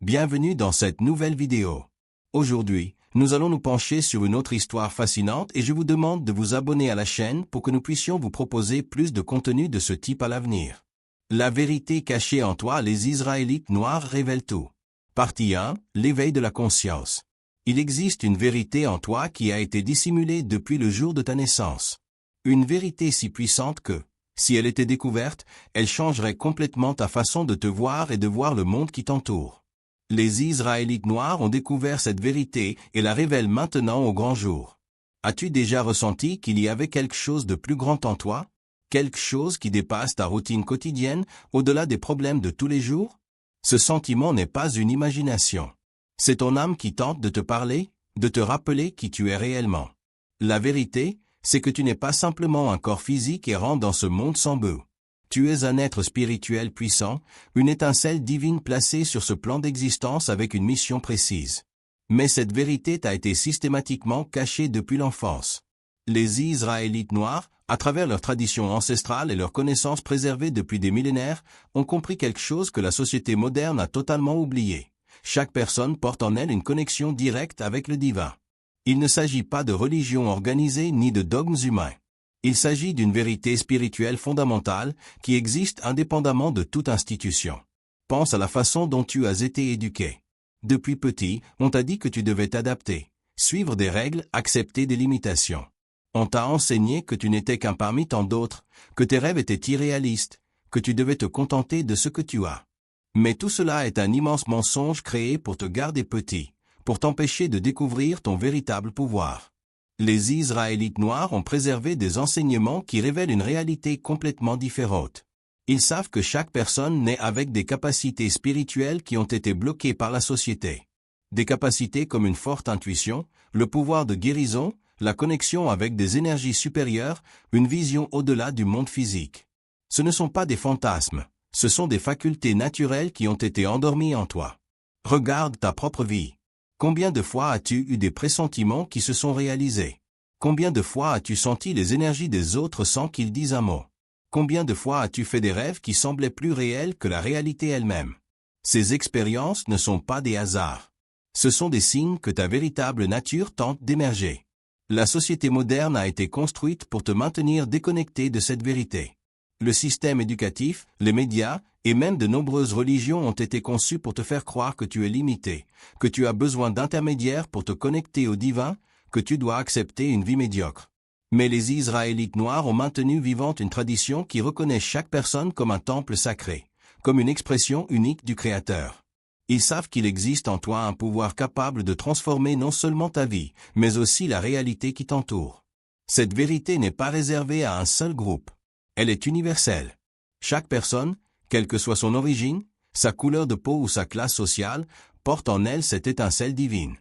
Bienvenue dans cette nouvelle vidéo. Aujourd'hui, nous allons nous pencher sur une autre histoire fascinante et je vous demande de vous abonner à la chaîne pour que nous puissions vous proposer plus de contenu de ce type à l'avenir. La vérité cachée en toi, les Israélites noirs révèlent tout. Partie 1, l'éveil de la conscience. Il existe une vérité en toi qui a été dissimulée depuis le jour de ta naissance. Une vérité si puissante que, si elle était découverte, elle changerait complètement ta façon de te voir et de voir le monde qui t'entoure. Les Israélites noirs ont découvert cette vérité et la révèlent maintenant au grand jour. As-tu déjà ressenti qu'il y avait quelque chose de plus grand en toi? Quelque chose qui dépasse ta routine quotidienne, au-delà des problèmes de tous les jours? Ce sentiment n'est pas une imagination. C'est ton âme qui tente de te parler, de te rappeler qui tu es réellement. La vérité, c'est que tu n'es pas simplement un corps physique errant dans ce monde sans but. Tu es un être spirituel puissant, une étincelle divine placée sur ce plan d'existence avec une mission précise. Mais cette vérité t'a été systématiquement cachée depuis l'enfance. Les Israélites noirs, à travers leur tradition ancestrale et leurs connaissances préservées depuis des millénaires, ont compris quelque chose que la société moderne a totalement oublié. Chaque personne porte en elle une connexion directe avec le divin. Il ne s'agit pas de religion organisée ni de dogmes humains. Il s'agit d'une vérité spirituelle fondamentale qui existe indépendamment de toute institution. Pense à la façon dont tu as été éduqué. Depuis petit, on t'a dit que tu devais t'adapter, suivre des règles, accepter des limitations. On t'a enseigné que tu n'étais qu'un parmi tant d'autres, que tes rêves étaient irréalistes, que tu devais te contenter de ce que tu as. Mais tout cela est un immense mensonge créé pour te garder petit, pour t'empêcher de découvrir ton véritable pouvoir. Les Israélites noirs ont préservé des enseignements qui révèlent une réalité complètement différente. Ils savent que chaque personne naît avec des capacités spirituelles qui ont été bloquées par la société. Des capacités comme une forte intuition, le pouvoir de guérison, la connexion avec des énergies supérieures, une vision au-delà du monde physique. Ce ne sont pas des fantasmes, ce sont des facultés naturelles qui ont été endormies en toi. Regarde ta propre vie. Combien de fois as-tu eu des pressentiments qui se sont réalisés? Combien de fois as-tu senti les énergies des autres sans qu'ils disent un mot? Combien de fois as-tu fait des rêves qui semblaient plus réels que la réalité elle-même? Ces expériences ne sont pas des hasards. Ce sont des signes que ta véritable nature tente d'émerger. La société moderne a été construite pour te maintenir déconnecté de cette vérité. Le système éducatif, les médias, et même de nombreuses religions ont été conçus pour te faire croire que tu es limité, que tu as besoin d'intermédiaires pour te connecter au divin, que tu dois accepter une vie médiocre. Mais les Israélites noirs ont maintenu vivante une tradition qui reconnaît chaque personne comme un temple sacré, comme une expression unique du Créateur. Ils savent qu'il existe en toi un pouvoir capable de transformer non seulement ta vie, mais aussi la réalité qui t'entoure. Cette vérité n'est pas réservée à un seul groupe. Elle est universelle. Chaque personne, quelle que soit son origine, sa couleur de peau ou sa classe sociale, porte en elle cette étincelle divine.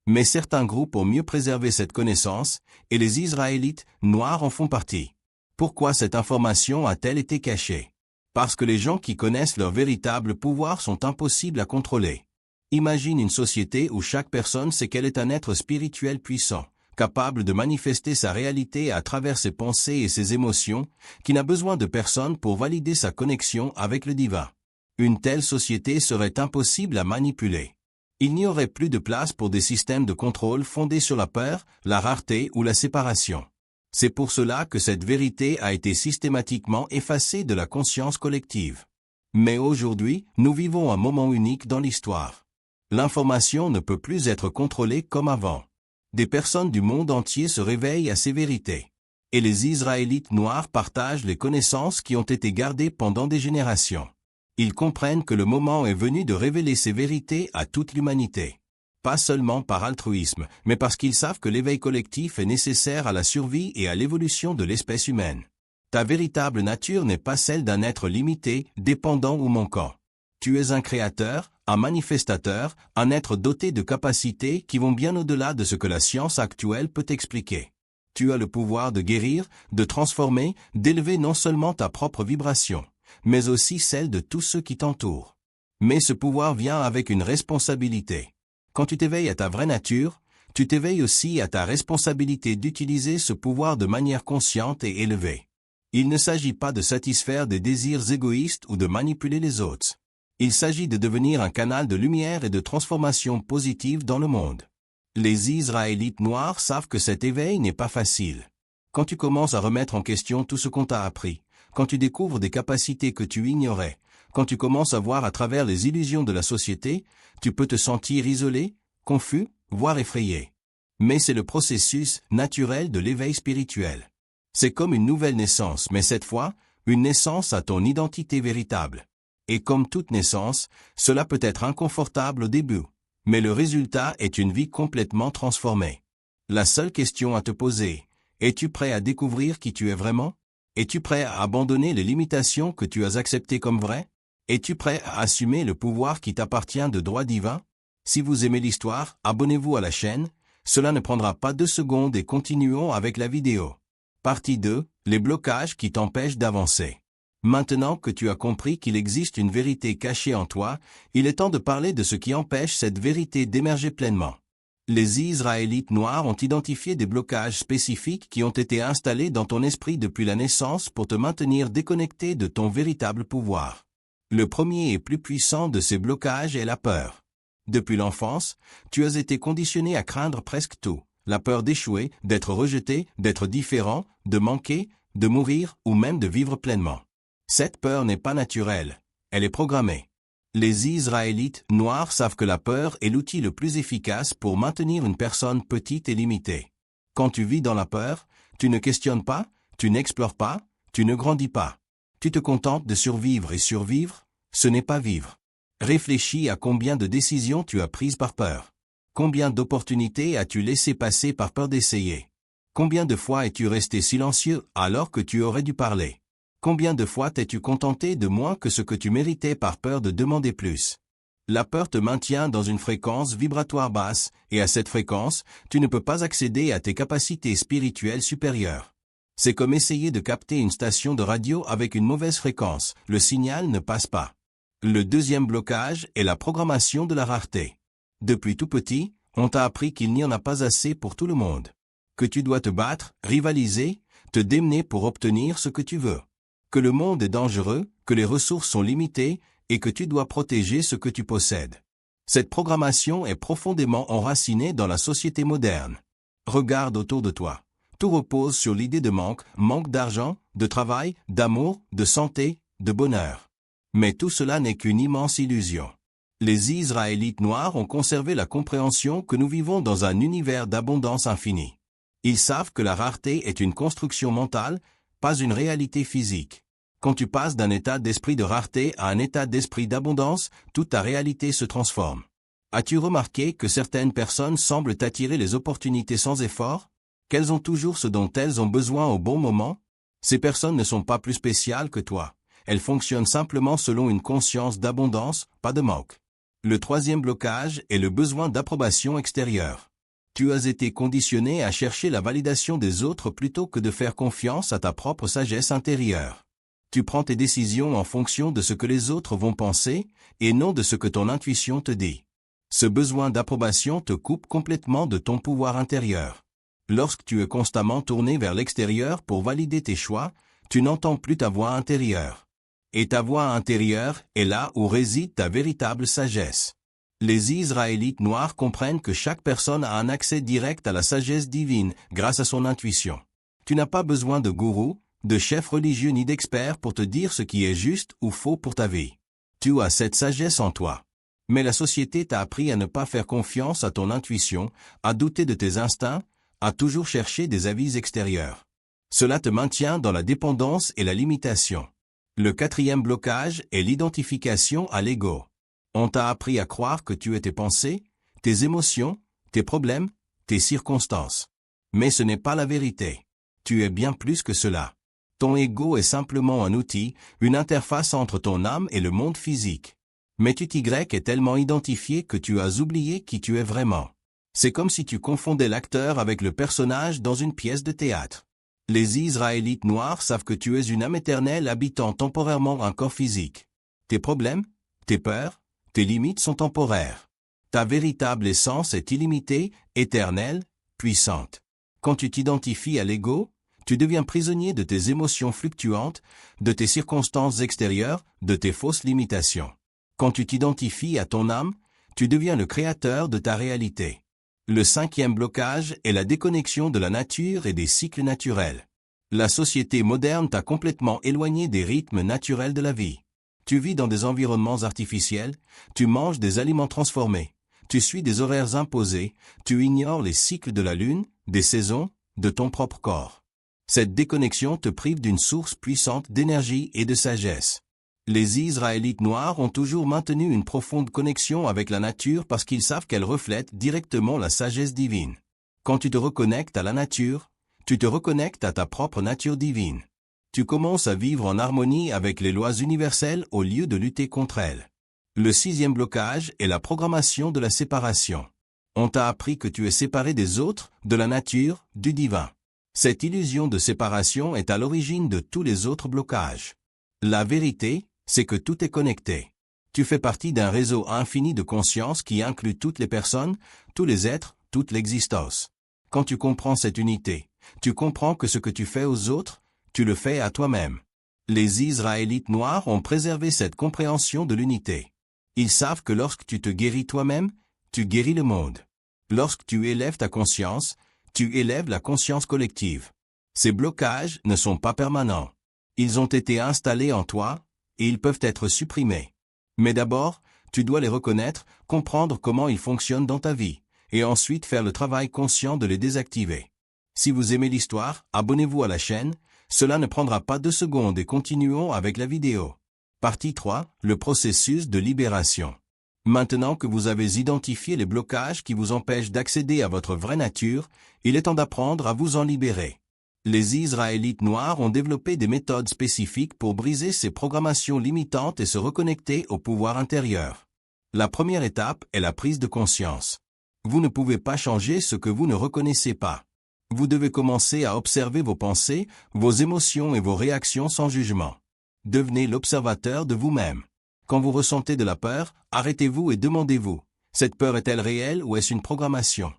Mais certains groupes ont mieux préservé cette connaissance, et les Israélites noirs en font partie. Pourquoi cette information a-t-elle été cachée? Parce que les gens qui connaissent leur véritable pouvoir sont impossibles à contrôler. Imagine une société où chaque personne sait qu'elle est un être spirituel puissant, capable de manifester sa réalité à travers ses pensées et ses émotions, qui n'a besoin de personne pour valider sa connexion avec le divin. Une telle société serait impossible à manipuler. Il n'y aurait plus de place pour des systèmes de contrôle fondés sur la peur, la rareté ou la séparation. C'est pour cela que cette vérité a été systématiquement effacée de la conscience collective. Mais aujourd'hui, nous vivons un moment unique dans l'histoire. L'information ne peut plus être contrôlée comme avant. Des personnes du monde entier se réveillent à ces vérités. Et les Israélites noirs partagent les connaissances qui ont été gardées pendant des générations. Ils comprennent que le moment est venu de révéler ces vérités à toute l'humanité. Pas seulement par altruisme, mais parce qu'ils savent que l'éveil collectif est nécessaire à la survie et à l'évolution de l'espèce humaine. Ta véritable nature n'est pas celle d'un être limité, dépendant ou manquant. Tu es un créateur, un manifestateur, un être doté de capacités qui vont bien au-delà de ce que la science actuelle peut expliquer. Tu as le pouvoir de guérir, de transformer, d'élever non seulement ta propre vibration, mais aussi celle de tous ceux qui t'entourent. Mais ce pouvoir vient avec une responsabilité. Quand tu t'éveilles à ta vraie nature, tu t'éveilles aussi à ta responsabilité d'utiliser ce pouvoir de manière consciente et élevée. Il ne s'agit pas de satisfaire des désirs égoïstes ou de manipuler les autres. Il s'agit de devenir un canal de lumière et de transformation positive dans le monde. Les Israélites noirs savent que cet éveil n'est pas facile. Quand tu commences à remettre en question tout ce qu'on t'a appris, quand tu découvres des capacités que tu ignorais, quand tu commences à voir à travers les illusions de la société, tu peux te sentir isolé, confus, voire effrayé. Mais c'est le processus naturel de l'éveil spirituel. C'est comme une nouvelle naissance, mais cette fois, une naissance à ton identité véritable. Et comme toute naissance, cela peut être inconfortable au début, mais le résultat est une vie complètement transformée. La seule question à te poser, es-tu prêt à découvrir qui tu es vraiment? Es-tu prêt à abandonner les limitations que tu as acceptées comme vraies? Es-tu prêt à assumer le pouvoir qui t'appartient de droit divin? Si vous aimez l'histoire, abonnez-vous à la chaîne, cela ne prendra pas 2 secondes et continuons avec la vidéo. Partie 2, les blocages qui t'empêchent d'avancer. Maintenant que tu as compris qu'il existe une vérité cachée en toi, il est temps de parler de ce qui empêche cette vérité d'émerger pleinement. Les Israélites noirs ont identifié des blocages spécifiques qui ont été installés dans ton esprit depuis la naissance pour te maintenir déconnecté de ton véritable pouvoir. Le premier et plus puissant de ces blocages est la peur. Depuis l'enfance, tu as été conditionné à craindre presque tout. La peur d'échouer, d'être rejeté, d'être différent, de manquer, de mourir ou même de vivre pleinement. Cette peur n'est pas naturelle, elle est programmée. Les Israélites noirs savent que la peur est l'outil le plus efficace pour maintenir une personne petite et limitée. Quand tu vis dans la peur, tu ne questionnes pas, tu n'explores pas, tu ne grandis pas. Tu te contentes de survivre et survivre, ce n'est pas vivre. Réfléchis à combien de décisions tu as prises par peur. Combien d'opportunités as-tu laissé passer par peur d'essayer? Combien de fois es-tu resté silencieux alors que tu aurais dû parler? Combien de fois t'es-tu contenté de moins que ce que tu méritais par peur de demander plus? La peur te maintient dans une fréquence vibratoire basse, et à cette fréquence, tu ne peux pas accéder à tes capacités spirituelles supérieures. C'est comme essayer de capter une station de radio avec une mauvaise fréquence, le signal ne passe pas. Le deuxième blocage est la programmation de la rareté. Depuis tout petit, on t'a appris qu'il n'y en a pas assez pour tout le monde. Que tu dois te battre, rivaliser, te démener pour obtenir ce que tu veux. Que le monde est dangereux, que les ressources sont limitées, et que tu dois protéger ce que tu possèdes. Cette programmation est profondément enracinée dans la société moderne. Regarde autour de toi. Tout repose sur l'idée de manque d'argent, de travail, d'amour, de santé, de bonheur. Mais tout cela n'est qu'une immense illusion. Les Israélites noirs ont conservé la compréhension que nous vivons dans un univers d'abondance infinie. Ils savent que la rareté est une construction mentale, pas une réalité physique. Quand tu passes d'un état d'esprit de rareté à un état d'esprit d'abondance, toute ta réalité se transforme. As-tu remarqué que certaines personnes semblent attirer les opportunités sans effort? Qu'elles ont toujours ce dont elles ont besoin au bon moment? Ces personnes ne sont pas plus spéciales que toi. Elles fonctionnent simplement selon une conscience d'abondance, pas de manque. Le troisième blocage est le besoin d'approbation extérieure. Tu as été conditionné à chercher la validation des autres plutôt que de faire confiance à ta propre sagesse intérieure. Tu prends tes décisions en fonction de ce que les autres vont penser, et non de ce que ton intuition te dit. Ce besoin d'approbation te coupe complètement de ton pouvoir intérieur. Lorsque tu es constamment tourné vers l'extérieur pour valider tes choix, tu n'entends plus ta voix intérieure. Et ta voix intérieure est là où réside ta véritable sagesse. Les Israélites noirs comprennent que chaque personne a un accès direct à la sagesse divine grâce à son intuition. Tu n'as pas besoin de gourou, de chef religieux ni d'expert pour te dire ce qui est juste ou faux pour ta vie. Tu as cette sagesse en toi. Mais la société t'a appris à ne pas faire confiance à ton intuition, à douter de tes instincts, à toujours chercher des avis extérieurs. Cela te maintient dans la dépendance et la limitation. Le quatrième blocage est l'identification à l'ego. On t'a appris à croire que tu es tes pensées, tes émotions, tes problèmes, tes circonstances. Mais ce n'est pas la vérité. Tu es bien plus que cela. Ton ego est simplement un outil, une interface entre ton âme et le monde physique. Mais tu t'y est tellement identifié que tu as oublié qui tu es vraiment. C'est comme si tu confondais l'acteur avec le personnage dans une pièce de théâtre. Les Israélites noirs savent que tu es une âme éternelle habitant temporairement un corps physique. Tes problèmes, tes peurs, tes limites sont temporaires. Ta véritable essence est illimitée, éternelle, puissante. Quand tu t'identifies à l'ego, tu deviens prisonnier de tes émotions fluctuantes, de tes circonstances extérieures, de tes fausses limitations. Quand tu t'identifies à ton âme, tu deviens le créateur de ta réalité. Le cinquième blocage est la déconnexion de la nature et des cycles naturels. La société moderne t'a complètement éloigné des rythmes naturels de la vie. Tu vis dans des environnements artificiels, tu manges des aliments transformés, tu suis des horaires imposés, tu ignores les cycles de la lune, des saisons, de ton propre corps. Cette déconnexion te prive d'une source puissante d'énergie et de sagesse. Les Israélites noirs ont toujours maintenu une profonde connexion avec la nature parce qu'ils savent qu'elle reflète directement la sagesse divine. Quand tu te reconnectes à la nature, tu te reconnectes à ta propre nature divine. Tu commences à vivre en harmonie avec les lois universelles au lieu de lutter contre elles. Le sixième blocage est la programmation de la séparation. On t'a appris que tu es séparé des autres, de la nature, du divin. Cette illusion de séparation est à l'origine de tous les autres blocages. La vérité, c'est que tout est connecté. Tu fais partie d'un réseau infini de conscience qui inclut toutes les personnes, tous les êtres, toute l'existence. Quand tu comprends cette unité, tu comprends que ce que tu fais aux autres, tu le fais à toi-même. Les Israélites noirs ont préservé cette compréhension de l'unité. Ils savent que lorsque tu te guéris toi-même, tu guéris le monde. Lorsque tu élèves ta conscience, tu élèves la conscience collective. Ces blocages ne sont pas permanents. Ils ont été installés en toi, et ils peuvent être supprimés. Mais d'abord, tu dois les reconnaître, comprendre comment ils fonctionnent dans ta vie, et ensuite faire le travail conscient de les désactiver. Si vous aimez l'histoire, abonnez-vous à la chaîne, cela ne prendra pas 2 secondes et continuons avec la vidéo. Partie 3, le processus de libération. Maintenant que vous avez identifié les blocages qui vous empêchent d'accéder à votre vraie nature, il est temps d'apprendre à vous en libérer. Les Israélites noirs ont développé des méthodes spécifiques pour briser ces programmations limitantes et se reconnecter au pouvoir intérieur. La première étape est la prise de conscience. Vous ne pouvez pas changer ce que vous ne reconnaissez pas. Vous devez commencer à observer vos pensées, vos émotions et vos réactions sans jugement. Devenez l'observateur de vous-même. Quand vous ressentez de la peur, arrêtez-vous et demandez-vous, cette peur est-elle réelle ou est-ce une programmation?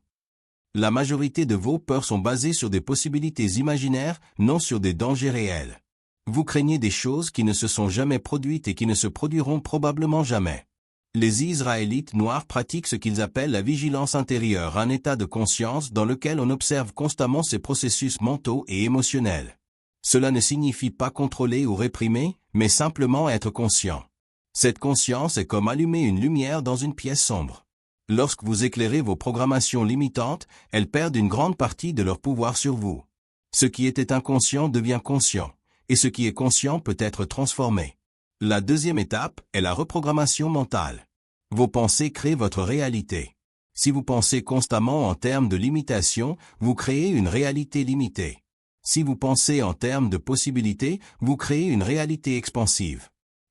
La majorité de vos peurs sont basées sur des possibilités imaginaires, non sur des dangers réels. Vous craignez des choses qui ne se sont jamais produites et qui ne se produiront probablement jamais. Les Israélites noirs pratiquent ce qu'ils appellent la vigilance intérieure, un état de conscience dans lequel on observe constamment ces processus mentaux et émotionnels. Cela ne signifie pas contrôler ou réprimer, mais simplement être conscient. Cette conscience est comme allumer une lumière dans une pièce sombre. Lorsque vous éclairez vos programmations limitantes, elles perdent une grande partie de leur pouvoir sur vous. Ce qui était inconscient devient conscient, et ce qui est conscient peut être transformé. La deuxième étape est la reprogrammation mentale. Vos pensées créent votre réalité. Si vous pensez constamment en termes de limitation, vous créez une réalité limitée. Si vous pensez en termes de possibilités, vous créez une réalité expansive.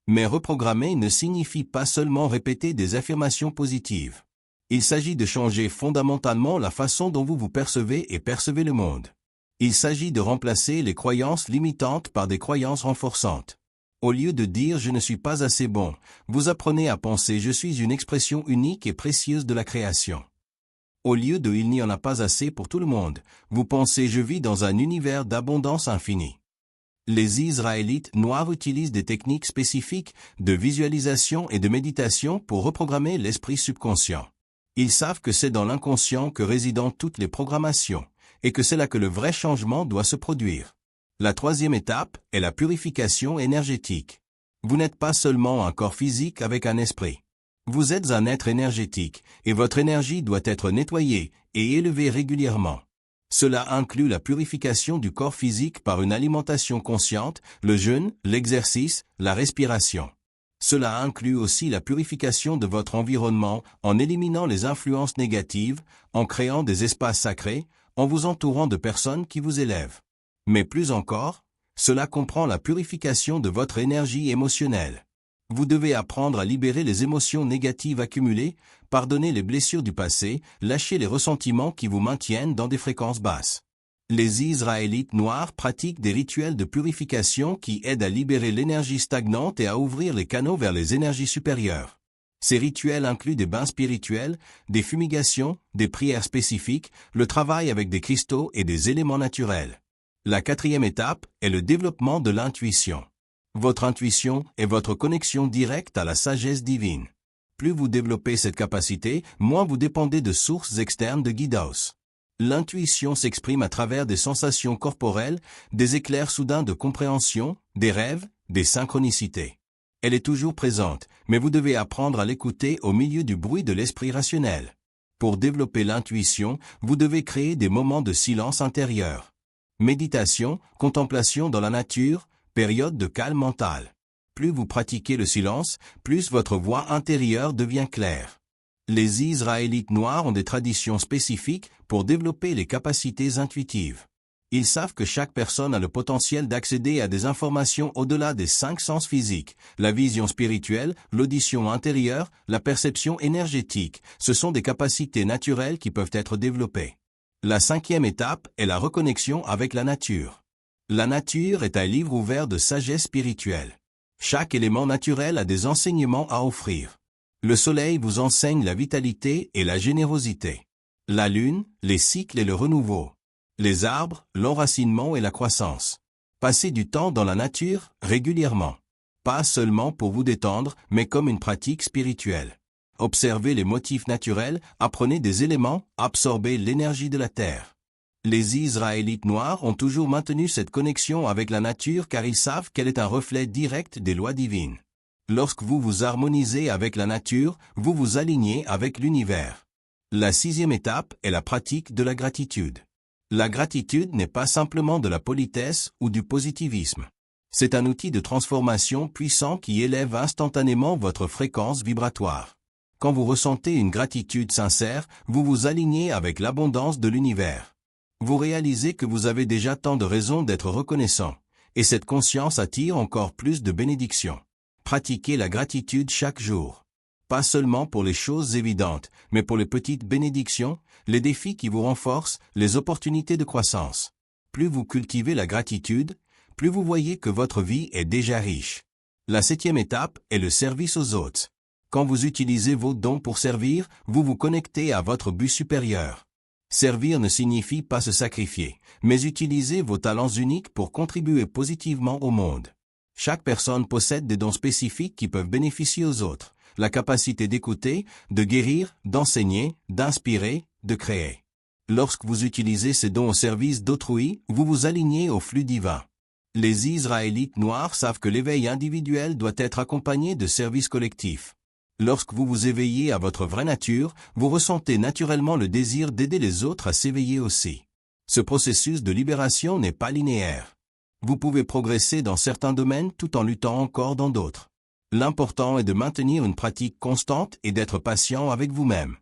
Mais reprogrammer ne signifie pas seulement répéter des affirmations positives. Il s'agit de changer fondamentalement la façon dont vous vous percevez et percevez le monde. Il s'agit de remplacer les croyances limitantes par des croyances renforçantes. Au lieu de dire « je ne suis pas assez bon », vous apprenez à penser « je suis une expression unique et précieuse de la création ». Au lieu de « il n'y en a pas assez pour tout le monde », vous pensez « je vis dans un univers d'abondance infinie ». Les Israélites noirs utilisent des techniques spécifiques de visualisation et de méditation pour reprogrammer l'esprit subconscient. Ils savent que c'est dans l'inconscient que résident toutes les programmations, et que c'est là que le vrai changement doit se produire. La troisième étape est la purification énergétique. Vous n'êtes pas seulement un corps physique avec un esprit. Vous êtes un être énergétique, et votre énergie doit être nettoyée et élevée régulièrement. Cela inclut la purification du corps physique par une alimentation consciente, le jeûne, l'exercice, la respiration. Cela inclut aussi la purification de votre environnement en éliminant les influences négatives, en créant des espaces sacrés, en vous entourant de personnes qui vous élèvent. Mais plus encore, cela comprend la purification de votre énergie émotionnelle. Vous devez apprendre à libérer les émotions négatives accumulées, pardonner les blessures du passé, lâcher les ressentiments qui vous maintiennent dans des fréquences basses. Les Israélites noirs pratiquent des rituels de purification qui aident à libérer l'énergie stagnante et à ouvrir les canaux vers les énergies supérieures. Ces rituels incluent des bains spirituels, des fumigations, des prières spécifiques, le travail avec des cristaux et des éléments naturels. La quatrième étape est le développement de l'intuition. Votre intuition est votre connexion directe à la sagesse divine. Plus vous développez cette capacité, moins vous dépendez de sources externes de guidance. L'intuition s'exprime à travers des sensations corporelles, des éclairs soudains de compréhension, des rêves, des synchronicités. Elle est toujours présente, mais vous devez apprendre à l'écouter au milieu du bruit de l'esprit rationnel. Pour développer l'intuition, vous devez créer des moments de silence intérieur. Méditation, contemplation dans la nature, période de calme mental. Plus vous pratiquez le silence, plus votre voix intérieure devient claire. Les Israélites noirs ont des traditions spécifiques pour développer les capacités intuitives. Ils savent que chaque personne a le potentiel d'accéder à des informations au-delà des 5 sens physiques, la vision spirituelle, l'audition intérieure, la perception énergétique. Ce sont des capacités naturelles qui peuvent être développées. La 5e étape est la reconnexion avec la nature. La nature est un livre ouvert de sagesse spirituelle. Chaque élément naturel a des enseignements à offrir. Le soleil vous enseigne la vitalité et la générosité. La lune, les cycles et le renouveau. Les arbres, l'enracinement et la croissance. Passez du temps dans la nature, régulièrement. Pas seulement pour vous détendre, mais comme une pratique spirituelle. Observez les motifs naturels, apprenez des éléments, absorbez l'énergie de la terre. Les Israélites noirs ont toujours maintenu cette connexion avec la nature car ils savent qu'elle est un reflet direct des lois divines. Lorsque vous vous harmonisez avec la nature, vous vous alignez avec l'univers. La 6e étape est la pratique de la gratitude. La gratitude n'est pas simplement de la politesse ou du positivisme. C'est un outil de transformation puissant qui élève instantanément votre fréquence vibratoire. Quand vous ressentez une gratitude sincère, vous vous alignez avec l'abondance de l'univers. Vous réalisez que vous avez déjà tant de raisons d'être reconnaissant, et cette conscience attire encore plus de bénédictions. Pratiquez la gratitude chaque jour. Pas seulement pour les choses évidentes, mais pour les petites bénédictions, les défis qui vous renforcent, les opportunités de croissance. Plus vous cultivez la gratitude, plus vous voyez que votre vie est déjà riche. La 7e étape est le service aux autres. Quand vous utilisez vos dons pour servir, vous vous connectez à votre but supérieur. Servir ne signifie pas se sacrifier, mais utiliser vos talents uniques pour contribuer positivement au monde. Chaque personne possède des dons spécifiques qui peuvent bénéficier aux autres. La capacité d'écouter, de guérir, d'enseigner, d'inspirer, de créer. Lorsque vous utilisez ces dons au service d'autrui, vous vous alignez au flux divin. Les Israélites noirs savent que l'éveil individuel doit être accompagné de services collectifs. Lorsque vous vous éveillez à votre vraie nature, vous ressentez naturellement le désir d'aider les autres à s'éveiller aussi. Ce processus de libération n'est pas linéaire. Vous pouvez progresser dans certains domaines tout en luttant encore dans d'autres. L'important est de maintenir une pratique constante et d'être patient avec vous-même.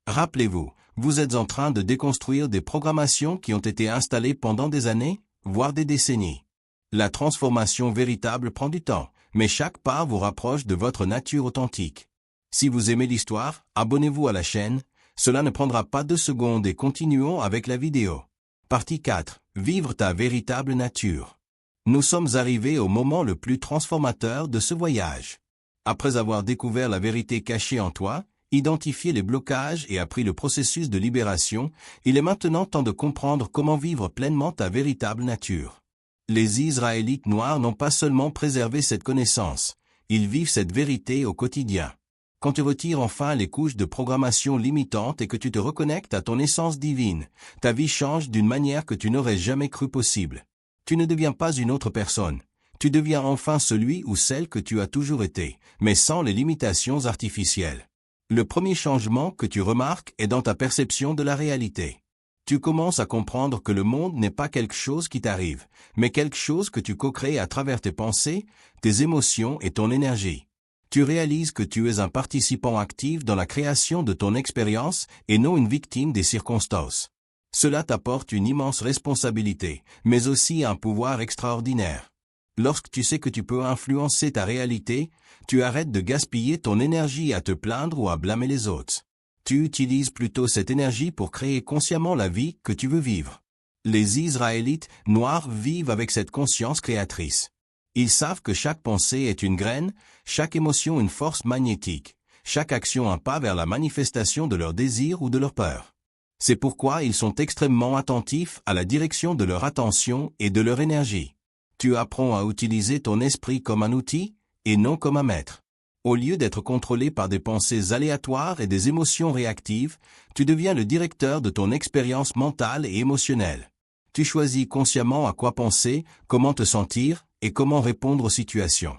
Rappelez-vous, vous êtes en train de déconstruire des programmations qui ont été installées pendant des années, voire des décennies. La transformation véritable prend du temps, mais chaque pas vous rapproche de votre nature authentique. Si vous aimez l'histoire, abonnez-vous à la chaîne, cela ne prendra pas 2 secondes et continuons avec la vidéo. Partie 4. Vivre ta véritable nature. Nous sommes arrivés au moment le plus transformateur de ce voyage. Après avoir découvert la vérité cachée en toi, identifié les blocages et appris le processus de libération, il est maintenant temps de comprendre comment vivre pleinement ta véritable nature. Les Israélites noirs n'ont pas seulement préservé cette connaissance, ils vivent cette vérité au quotidien. Quand tu retires enfin les couches de programmation limitantes et que tu te reconnectes à ton essence divine, ta vie change d'une manière que tu n'aurais jamais cru possible. Tu ne deviens pas une autre personne. Tu deviens enfin celui ou celle que tu as toujours été, mais sans les limitations artificielles. Le premier changement que tu remarques est dans ta perception de la réalité. Tu commences à comprendre que le monde n'est pas quelque chose qui t'arrive, mais quelque chose que tu co-crées à travers tes pensées, tes émotions et ton énergie. Tu réalises que tu es un participant actif dans la création de ton expérience et non une victime des circonstances. Cela t'apporte une immense responsabilité, mais aussi un pouvoir extraordinaire. Lorsque tu sais que tu peux influencer ta réalité, tu arrêtes de gaspiller ton énergie à te plaindre ou à blâmer les autres. Tu utilises plutôt cette énergie pour créer consciemment la vie que tu veux vivre. Les Israélites noirs vivent avec cette conscience créatrice. Ils savent que chaque pensée est une graine, chaque émotion une force magnétique, chaque action un pas vers la manifestation de leurs désirs ou de leurs peurs. C'est pourquoi ils sont extrêmement attentifs à la direction de leur attention et de leur énergie. Tu apprends à utiliser ton esprit comme un outil, et non comme un maître. Au lieu d'être contrôlé par des pensées aléatoires et des émotions réactives, tu deviens le directeur de ton expérience mentale et émotionnelle. Tu choisis consciemment à quoi penser, comment te sentir, et comment répondre aux situations.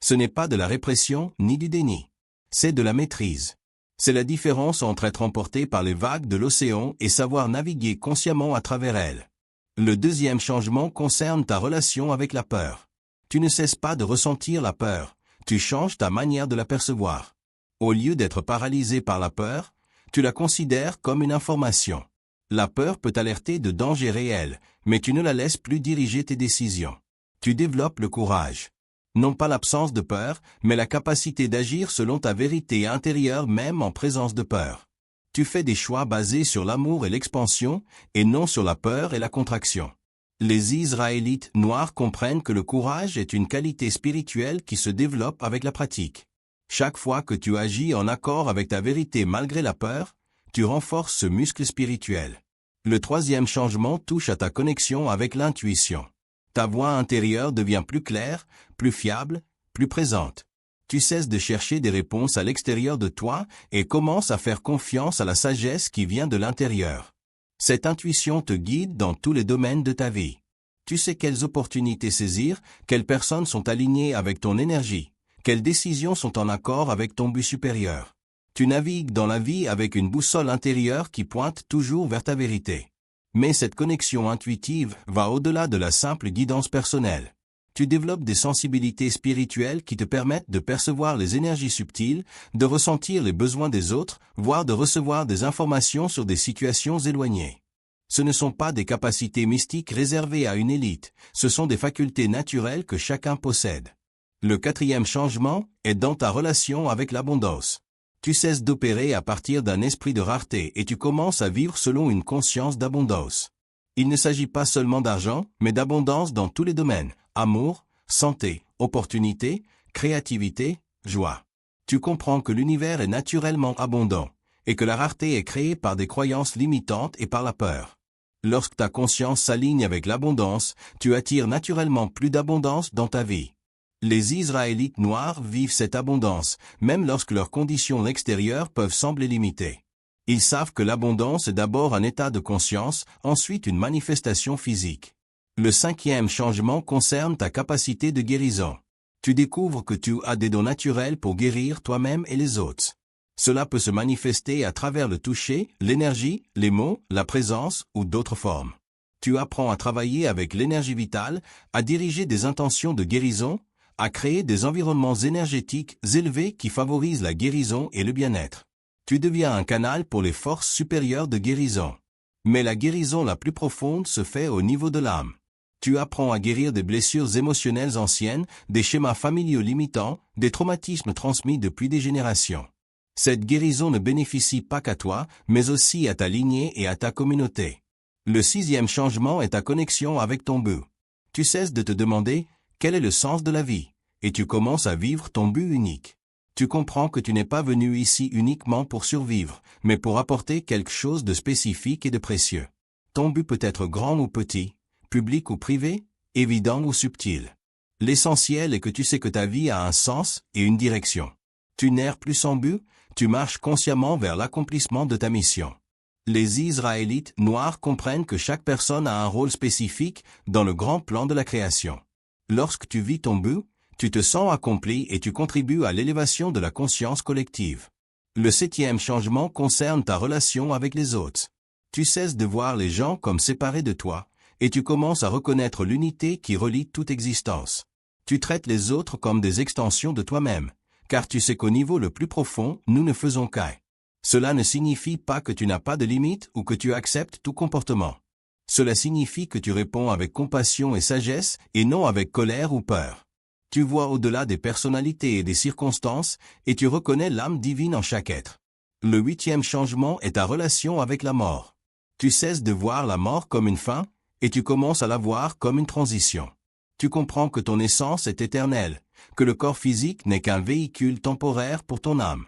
Ce n'est pas de la répression ni du déni. C'est de la maîtrise. C'est la différence entre être emporté par les vagues de l'océan et savoir naviguer consciemment à travers elles. Le deuxième changement concerne ta relation avec la peur. Tu ne cesses pas de ressentir la peur, tu changes ta manière de la percevoir. Au lieu d'être paralysé par la peur, tu la considères comme une information. La peur peut t'alerter de dangers réels, mais tu ne la laisses plus diriger tes décisions. Tu développes le courage. Non pas l'absence de peur, mais la capacité d'agir selon ta vérité intérieure même en présence de peur. Tu fais des choix basés sur l'amour et l'expansion, et non sur la peur et la contraction. Les Israélites noirs comprennent que le courage est une qualité spirituelle qui se développe avec la pratique. Chaque fois que tu agis en accord avec ta vérité malgré la peur, tu renforces ce muscle spirituel. Le troisième changement touche à ta connexion avec l'intuition. Ta voix intérieure devient plus claire, plus fiable, plus présente. Tu cesses de chercher des réponses à l'extérieur de toi et commences à faire confiance à la sagesse qui vient de l'intérieur. Cette intuition te guide dans tous les domaines de ta vie. Tu sais quelles opportunités saisir, quelles personnes sont alignées avec ton énergie, quelles décisions sont en accord avec ton but supérieur. Tu navigues dans la vie avec une boussole intérieure qui pointe toujours vers ta vérité. Mais cette connexion intuitive va au-delà de la simple guidance personnelle. Tu développes des sensibilités spirituelles qui te permettent de percevoir les énergies subtiles, de ressentir les besoins des autres, voire de recevoir des informations sur des situations éloignées. Ce ne sont pas des capacités mystiques réservées à une élite, ce sont des facultés naturelles que chacun possède. Le quatrième changement est dans ta relation avec l'abondance. Tu cesses d'opérer à partir d'un esprit de rareté et tu commences à vivre selon une conscience d'abondance. Il ne s'agit pas seulement d'argent, mais d'abondance dans tous les domaines. Amour, santé, opportunité, créativité, joie. Tu comprends que l'univers est naturellement abondant, et que la rareté est créée par des croyances limitantes et par la peur. Lorsque ta conscience s'aligne avec l'abondance, tu attires naturellement plus d'abondance dans ta vie. Les Israélites noirs vivent cette abondance, même lorsque leurs conditions extérieures peuvent sembler limitées. Ils savent que l'abondance est d'abord un état de conscience, ensuite une manifestation physique. Le cinquième changement concerne ta capacité de guérison. Tu découvres que tu as des dons naturels pour guérir toi-même et les autres. Cela peut se manifester à travers le toucher, l'énergie, les mots, la présence ou d'autres formes. Tu apprends à travailler avec l'énergie vitale, à diriger des intentions de guérison, à créer des environnements énergétiques élevés qui favorisent la guérison et le bien-être. Tu deviens un canal pour les forces supérieures de guérison. Mais la guérison la plus profonde se fait au niveau de l'âme. Tu apprends à guérir des blessures émotionnelles anciennes, des schémas familiaux limitants, des traumatismes transmis depuis des générations. Cette guérison ne bénéficie pas qu'à toi, mais aussi à ta lignée et à ta communauté. Le sixième changement est ta connexion avec ton but. Tu cesses de te demander « Quel est le sens de la vie ?» et tu commences à vivre ton but unique. Tu comprends que tu n'es pas venu ici uniquement pour survivre, mais pour apporter quelque chose de spécifique et de précieux. Ton but peut être grand ou petit, public ou privé, évident ou subtil. L'essentiel est que tu sais que ta vie a un sens et une direction. Tu n'erres plus sans but, tu marches consciemment vers l'accomplissement de ta mission. Les Israélites noirs comprennent que chaque personne a un rôle spécifique dans le grand plan de la création. Lorsque tu vis ton but, tu te sens accompli et tu contribues à l'élévation de la conscience collective. Le septième changement concerne ta relation avec les autres. Tu cesses de voir les gens comme séparés de toi, et tu commences à reconnaître l'unité qui relie toute existence. Tu traites les autres comme des extensions de toi-même, car tu sais qu'au niveau le plus profond, nous ne faisons qu'un. Cela ne signifie pas que tu n'as pas de limites ou que tu acceptes tout comportement. Cela signifie que tu réponds avec compassion et sagesse et non avec colère ou peur. Tu vois au-delà des personnalités et des circonstances et tu reconnais l'âme divine en chaque être. Le huitième changement est ta relation avec la mort. Tu cesses de voir la mort comme une fin et tu commences à la voir comme une transition. Tu comprends que ton essence est éternelle, que le corps physique n'est qu'un véhicule temporaire pour ton âme.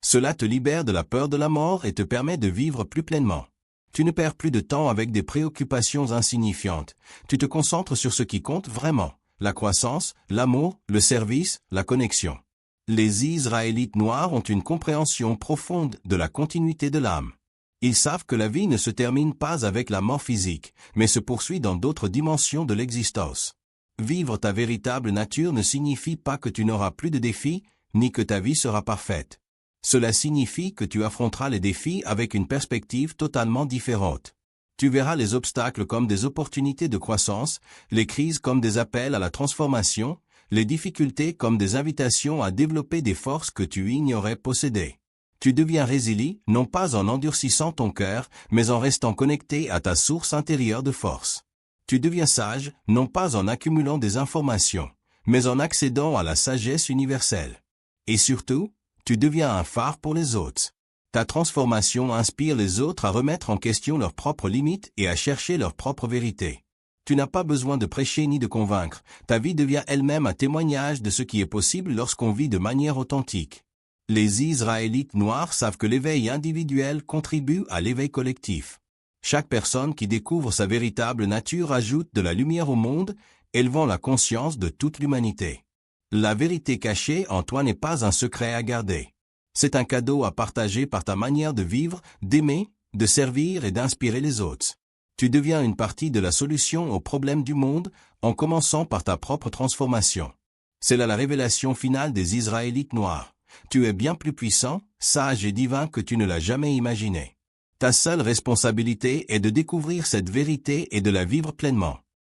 Cela te libère de la peur de la mort et te permet de vivre plus pleinement. Tu ne perds plus de temps avec des préoccupations insignifiantes. Tu te concentres sur ce qui compte vraiment, la croissance, l'amour, le service, la connexion. Les Israélites noirs ont une compréhension profonde de la continuité de l'âme. Ils savent que la vie ne se termine pas avec la mort physique, mais se poursuit dans d'autres dimensions de l'existence. Vivre ta véritable nature ne signifie pas que tu n'auras plus de défis, ni que ta vie sera parfaite. Cela signifie que tu affronteras les défis avec une perspective totalement différente. Tu verras les obstacles comme des opportunités de croissance, les crises comme des appels à la transformation, les difficultés comme des invitations à développer des forces que tu ignorais posséder. Tu deviens résilient, non pas en endurcissant ton cœur, mais en restant connecté à ta source intérieure de force. Tu deviens sage, non pas en accumulant des informations, mais en accédant à la sagesse universelle. Et surtout, tu deviens un phare pour les autres. Ta transformation inspire les autres à remettre en question leurs propres limites et à chercher leur propre vérité. Tu n'as pas besoin de prêcher ni de convaincre, ta vie devient elle-même un témoignage de ce qui est possible lorsqu'on vit de manière authentique. Les Israélites noirs savent que l'éveil individuel contribue à l'éveil collectif. Chaque personne qui découvre sa véritable nature ajoute de la lumière au monde, élevant la conscience de toute l'humanité. La vérité cachée en toi n'est pas un secret à garder. C'est un cadeau à partager par ta manière de vivre, d'aimer, de servir et d'inspirer les autres. Tu deviens une partie de la solution aux problèmes du monde, en commençant par ta propre transformation. C'est là la révélation finale des Israélites noirs. Tu es bien plus puissant, sage et divin que tu ne l'as jamais imaginé. Ta seule responsabilité est de découvrir cette vérité et de la vivre pleinement.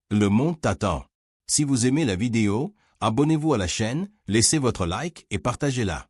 Le monde t'attend. Si vous aimez la vidéo, abonnez-vous à la chaîne, laissez votre like et partagez-la.